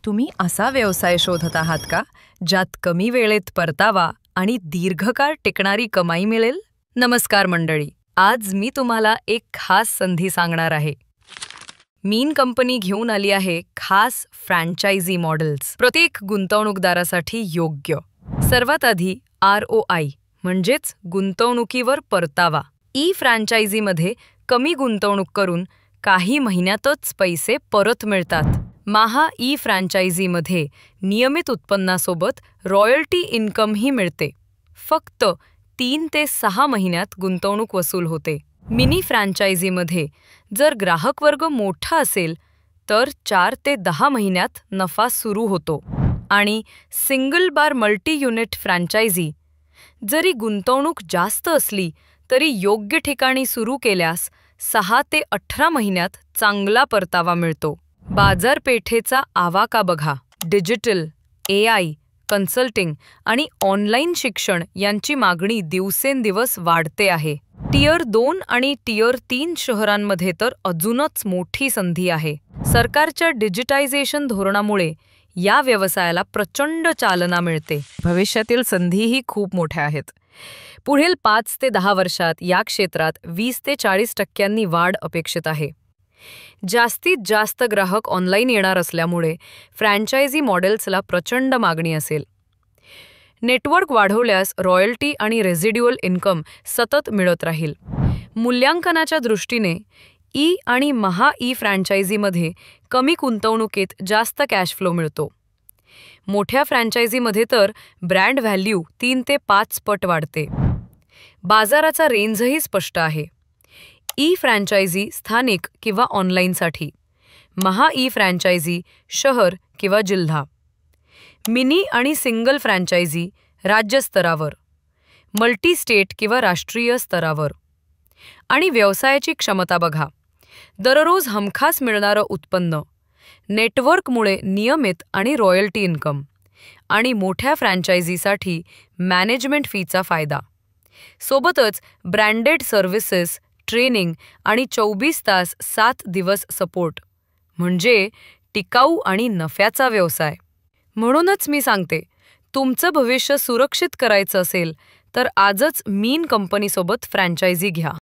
तुम्ही असा व्यवसाय शोधत आहात का ज्यात कमी वेळेत परतावा आणि दीर्घकाळ टिकणारी कमाई मिळेल? नमस्कार मंडळी, आज मी तुम्हाला एक खास संधी सांगणार आहे. मीन कंपनी घेऊन आली आहे खास फ्रँचायझी मॉडेल्स, प्रत्येक गुंतवणूकदारासाठी योग्य. सर्वात आधी ROI म्हणजेच गुंतवणुकीवर परतावा. फ्रँचायझीमध्ये कमी गुंतवणूक करून काही महिन्यातच पैसे परत मिळतात. महा फ्रँचायझीमध्ये नियमित उत्पन्नासोबत रॉयल्टी इन्कमही मिळते. फक्त 3 ते 6 महिन्यात गुंतवणूक वसूल होते. मिनी फ्रँचायझीमध्ये जर ग्राहक वर्ग मोठा असेल तर 4 ते 10 महिन्यात नफा सुरू होतो. आणि सिंगल बार मल्टी युनिट फ्रँचायझी जरी गुंतवणूक जास्त असली तरी योग्य ठिकाणी सुरू केल्यास 6 ते 18 महिन्यात चांगला परतावा मिळतो. बाजारपेठेचा आवाका बघा. डिजिटल, AI, कन्सल्टिंग आणि ऑनलाईन शिक्षण यांची मागणी दिवसेंदिवस वाढते आहे. टियर 2 आणि टियर 3 शहरांमध्ये तर अजूनच मोठी संधी आहे. सरकारच्या डिजिटायझेशन धोरणामुळे या व्यवसायाला प्रचंड चालना मिळते. भविष्यातील संधीही खूप मोठ्या आहेत. पुढील 5 ते 10 वर्षात या क्षेत्रात 20 ते 40% वाढ अपेक्षित आहे. जास्तीत जास्त ग्राहक ऑनलाईन येणार असल्यामुळे फ्रँचायझी मॉडेल्सला प्रचंड मागणी असेल. नेटवर्क वाढवल्यास रॉयल्टी आणि रेसिड्युअल इन्कम सतत मिळत राहील. मूल्यांकनाच्या दृष्टीने आणि महा फ्रँचायझीमध्ये कमी गुंतवणुकीत जास्त कॅश फ्लो मिळतो. मोठ्या फ्रँचायझीमध्ये तर ब्रँड व्हॅल्यू 3 ते 5 पट वाढते. बाजाराचा रेंजही स्पष्ट आहे. फ्रँचायझी स्थानिक किंवा ऑनलाईनसाठी, महा फ्रँचायझी शहर किंवा जिल्हा, मिनी आणि सिंगल फ्रँचायझी राज्यस्तरावर, मल्टी स्टेट किंवा राष्ट्रीय स्तरावर. आणि व्यवसायाची क्षमता बघा. दररोज हमखास मिळणारं उत्पन्न, नेटवर्कमुळे नियमित आणि रॉयल्टी इन्कम, आणि मोठ्या फ्रँचायझीसाठी मॅनेजमेंट फीचा फायदा. सोबतच ब्रँडेड सर्व्हिसेस, ट्रेनिंग आणि 24 तास 7 दिवस सपोर्ट. म्हणजे टिकाऊ आणि नफ्याचा व्यवसाय. म्हणूनच मी सांगते, तुमचं भविष्य सुरक्षित करायचं असेल तर आजच मीन कंपनीसोबत फ्रँचायझी घ्या.